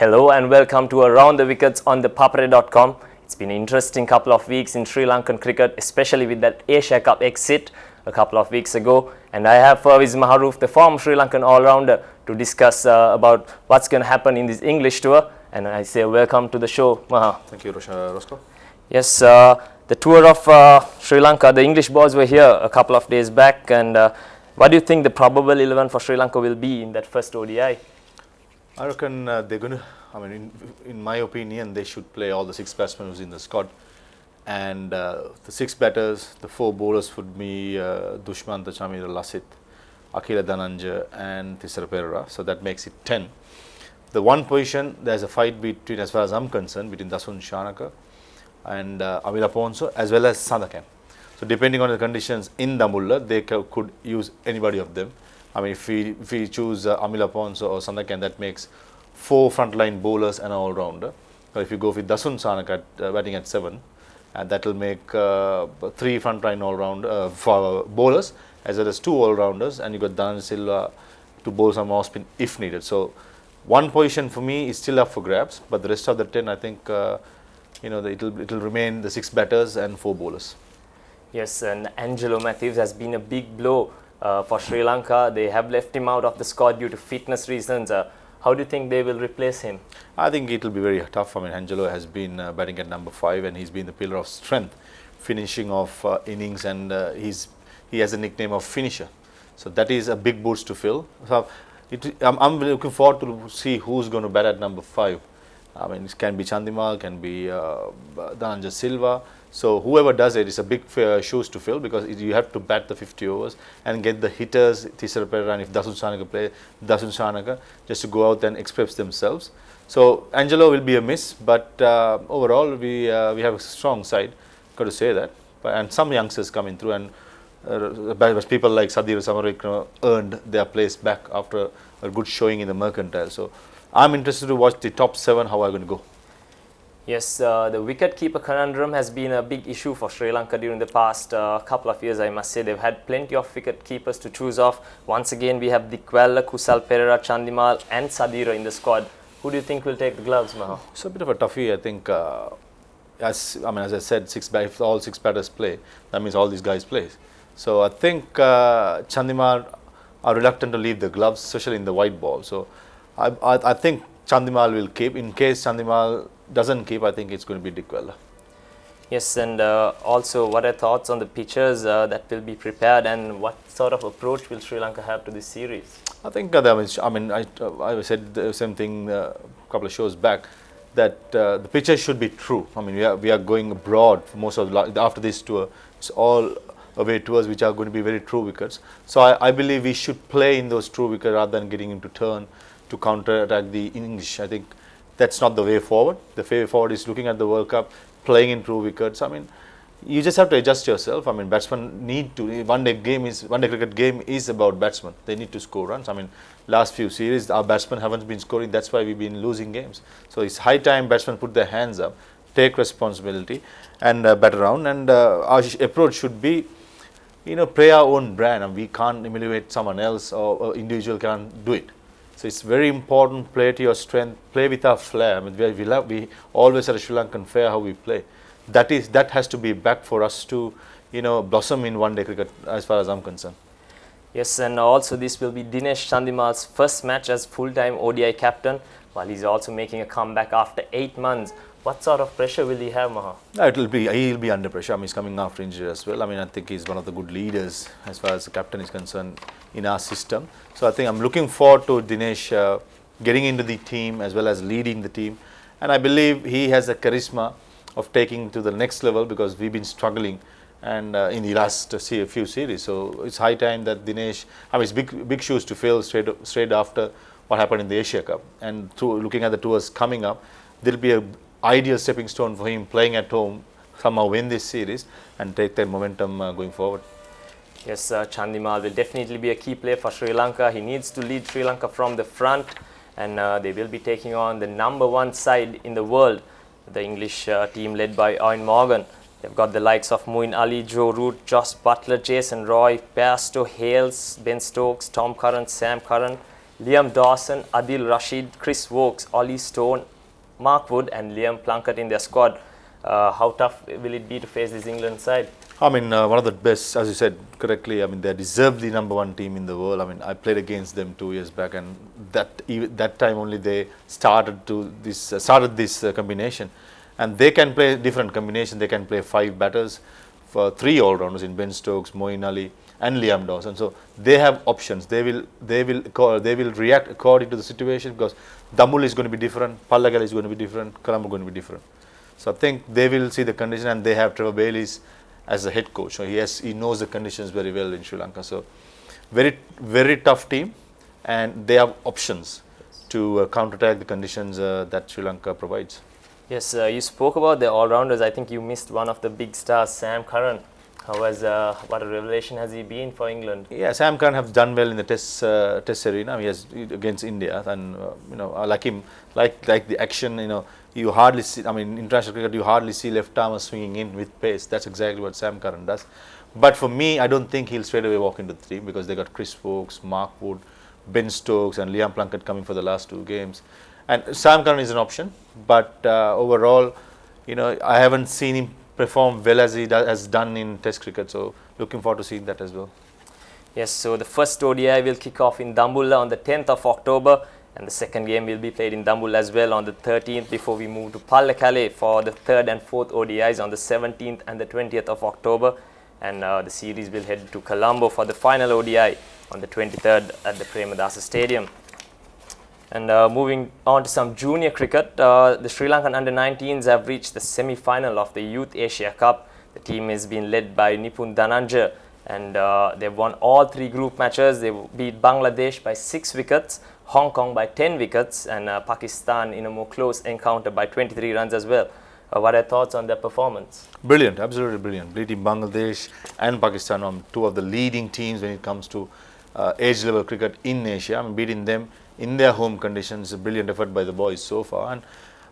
Hello and welcome to Around the Wickets on ThePapare.com. It's been an interesting couple of weeks in Sri Lankan cricket, especially with that Asia Cup exit a couple of weeks ago. And I have Farveez Maharoof, the former Sri Lankan all-rounder, to discuss about what's going to happen in this English tour. And I say welcome to the show, Maha. Thank you, Roscoe. Yes, the tour of Sri Lanka, the English boys were here a couple of days back. And what do you think the probable 11 for Sri Lanka will be in that first ODI? I reckon they're going to, in my opinion, they should play all the 6 batsmen who's in the squad. And the 6 batters, the 4 bowlers would be Dushmantha Chamira Lasith, Akila Dhananjaya and ThePapare. So that makes it 10. The one position, there's a fight between, as far as I'm concerned, between Dasun Shanaka and Amila Ponso as well as Sandakan. So depending on the conditions in Dambulla, they could use anybody of them. If we choose Amila Ponso or Sandakan, that makes 4 frontline bowlers and an all-rounder. But if you go with Dasun Shanaka batting at 7, that will make 3 frontline all-round for bowlers as well as 2 all-rounders, and you got Dhananjaya Silva to bowl some off spin if needed. So one position for me is still up for grabs, but the rest of the 10, I think it'll remain the 6 batters and 4 bowlers. Yes, and Angelo Matthews has been a big blow for Sri Lanka. They have left him out of the squad due to fitness reasons. How do you think they will replace him? I think it will be very tough. Angelo has been batting at number 5 and he's been the pillar of strength, finishing off innings, and he has a nickname of finisher. So that is a big boots to fill. So I'm looking forward to see who's going to bat at number 5. It can be Chandimal, can be Dhananjaya Silva. So whoever does it is a big shoes to fill, because you have to bat the 50 overs and get the hitters, ThePapare, and if Dasun Shanaka play, Dasun Shanaka, just to go out and express themselves. So Angelo will be a miss, but overall we have a strong side, got to say that. And some youngsters coming through, and people like Sadir Samarik earned their place back after a good showing in the Mercantile. So I'm interested to watch the top 7, how I'm going to go. Yes, the wicket-keeper conundrum has been a big issue for Sri Lanka during the past couple of years, I must say. They've had plenty of wicket-keepers to choose off. Once again, we have Dikwella, Kusal Perera, Chandimal and Sadira in the squad. Who do you think will take the gloves, Maha? It's a bit of a toughie, I think. As I said, if all 6 batters play, that means all these guys play. So I think Chandimal are reluctant to leave the gloves, especially in the white ball. So I think Chandimal will keep. In case Chandimal doesn't keep, I think it's going to be Dikwella. Yes, and also what are thoughts on the pitchers that will be prepared, and what sort of approach will Sri Lanka have to this series? I think I said the same thing a couple of shows back, that the pitches should be true. We are going abroad for most of after this tour. It's all away tours which are going to be very true wickets. So I believe we should play in those true wickets rather than getting into turn to counter-attack the English. I think that's not the way forward. The way forward is looking at the World Cup, playing in true wickets. You just have to adjust yourself. Batsmen need to. One-day cricket game is about batsmen. They need to score runs. Last few series our batsmen haven't been scoring. That's why we've been losing games. So it's high time batsmen put their hands up, take responsibility, and bat around. And our approach should be, play our own brand. We can't emulate someone else, or individual can't do it. So it's very important, play to your strength, play with our flair. We always had a Sri Lankan flair how we play. That has to be back for us to, blossom in one-day cricket, as far as I'm concerned. Yes, and also this will be Dinesh Chandimal's first match as full-time ODI captain, while he's also making a comeback after 8 months. What sort of pressure will he have, Maha? He'll be under pressure. He's coming after injury as well. I think he's one of the good leaders as far as the captain is concerned in our system. So I think I'm looking forward to Dinesh getting into the team as well as leading the team. And I believe he has the charisma of taking to the next level, because we've been struggling and in the last few series. So it's high time that Dinesh, it's big shoes to fill straight after what happened in the Asia Cup. And through looking at the tours coming up, there'll be a ideal stepping stone for him, playing at home, somehow win this series and take that momentum going forward. Yes, Chandimal will definitely be a key player for Sri Lanka. He needs to lead Sri Lanka from the front, and they will be taking on the number 1 side in the world, the English team led by Eoin Morgan. They've got the likes of Moeen Ali, Joe Root, Josh Butler, Jason Roy, Bairstow, Hales, Ben Stokes, Tom Curran, Sam Curran, Liam Dawson, Adil Rashid, Chris Wokes, Ollie Stone, Mark Wood and Liam Plunkett in their squad. How tough will it be to face this England side? I mean, one of the best, as you said correctly. I mean, they deserve the #1 team in the world. I mean, I played against them 2 years back, and that time only they started this combination, and they can play different combinations. They can play 5 batters, for 3 all-rounders in Ben Stokes, Moeen Ali, and Liam Dawson. So they have options. They will react according to the situation, because Damul is going to be different, Pallagal is going to be different, Colombo going to be different. So I think they will see the condition, and they have Trevor Bayliss as the head coach. So he knows the conditions very well in Sri Lanka. So very tough team, and they have options to counterattack the conditions that Sri Lanka provides. Yes, you spoke about the all-rounders. I think you missed one of the big stars, Sam Curran. What a revelation has he been for England? Yeah, Sam Curran has done well in the test arena. He has against India, and I like him, like the action. You hardly see. I mean, international cricket, you hardly see left-armers swinging in with pace. That's exactly what Sam Curran does. But for me, I don't think he'll straight away walk into the team, because they got Chris Wokes, Mark Wood, Ben Stokes, and Liam Plunkett coming for the last 2 games. And Sam Curran is an option, but overall, I haven't seen him perform well as he has done in Test cricket. So looking forward to seeing that as well. Yes, so the first ODI will kick off in Dambulla on the 10th of October, and the second game will be played in Dambulla as well on the 13th, before we move to Pallekele for the 3rd and 4th ODIs on the 17th and the 20th of October. And the series will head to Colombo for the final ODI on the 23rd at the Premadasa Stadium. And moving on to some junior cricket, the Sri Lankan under-19s have reached the semi-final of the Youth Asia Cup. The team has been led by Nipun Dhananjaya, and they've won all 3 group matches. They beat Bangladesh by 6 wickets, Hong Kong by 10 wickets, and Pakistan in a more close encounter by 23 runs as well. What are your thoughts on their performance? Brilliant, absolutely brilliant. Beating Bangladesh and Pakistan, 2 of the leading teams when it comes to age level cricket in Asia. I mean, beating them in their home conditions, a brilliant effort by the boys so far. And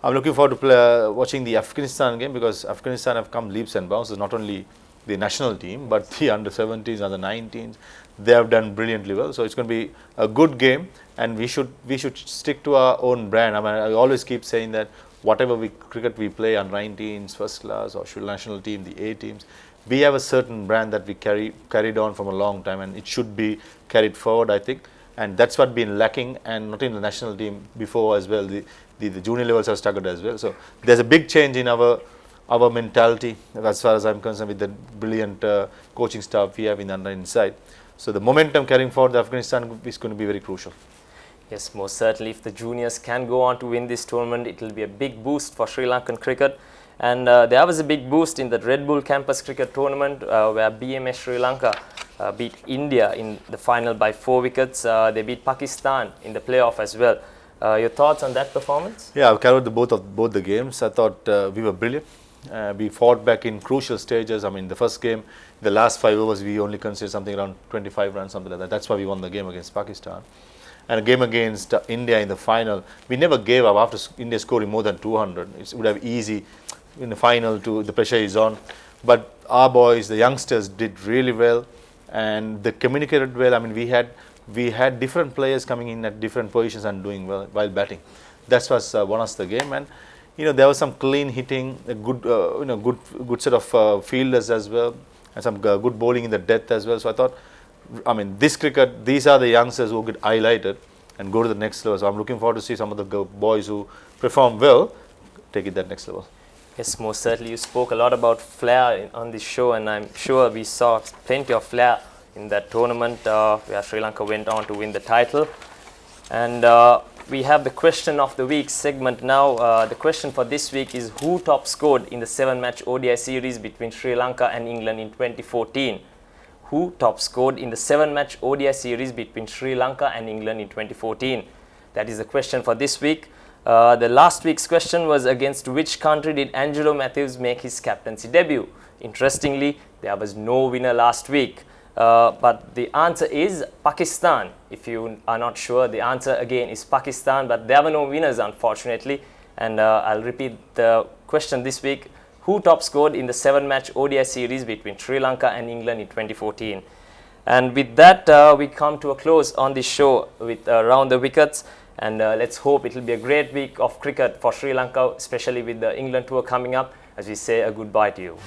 I'm looking forward to watching the Afghanistan game, because Afghanistan have come leaps and bounds. It's not only the national team, but the under-17s, under-19s. They have done brilliantly well. So it's going to be a good game, and we should stick to our own brand. I mean, I always keep saying that whatever cricket we play, under-19s, first class, or national team, the A teams, we have a certain brand that we carried on from a long time, and it should be carried forward, I think. And that's what been lacking, and not in the national team before as well. The junior levels have struggled as well. So there's a big change in our mentality, as far as I'm concerned, with the brilliant coaching staff we have in the under-19 side. So the momentum carrying forward the Afghanistan is going to be very crucial. Yes, most certainly. If the juniors can go on to win this tournament, it will be a big boost for Sri Lankan cricket. And there was a big boost in the Red Bull Campus Cricket Tournament, where BMS Sri Lanka beat India in the final by 4 wickets. They beat Pakistan in the playoff as well. Your thoughts on that performance? Yeah, I've covered both the games. I thought we were brilliant. We fought back in crucial stages. I mean, the first game, the last 5 overs, we only considered something around 25 runs, something like that. That's why we won the game against Pakistan. And a game against India in the final, we never gave up after India scoring more than 200. It would have easy in the final, the pressure is on. But our boys, the youngsters, did really well, and they communicated well. I mean, we had different players coming in at different positions and doing well while batting. That's what won us the game. And there was some clean hitting, a good set of fielders as well, and some good bowling in the depth as well. So I thought, I mean, this cricket, these are the youngsters who get highlighted and go to the next level. So I'm looking forward to see some of the boys who perform well take it that next level. Yes, most certainly. You spoke a lot about flair on this show, and I'm sure we saw plenty of flair in that tournament where Sri Lanka went on to win the title. And we have the question of the week segment now. The question for this week is, who top scored in the 7-match ODI series between Sri Lanka and England in 2014? Who top scored in the 7-match ODI series between Sri Lanka and England in 2014? That is the question for this week. The last week's question was, against which country did Angelo Matthews make his captaincy debut? Interestingly, there was no winner last week. But the answer is Pakistan. If you are not sure, the answer again is Pakistan, but there were no winners, unfortunately. And I'll repeat the question this week. Who top scored in the 7-match ODI series between Sri Lanka and England in 2014? And with that, we come to a close on this show with Around the Wickets. And let's hope it will be a great week of cricket for Sri Lanka, especially with the England tour coming up, as we say a goodbye to you.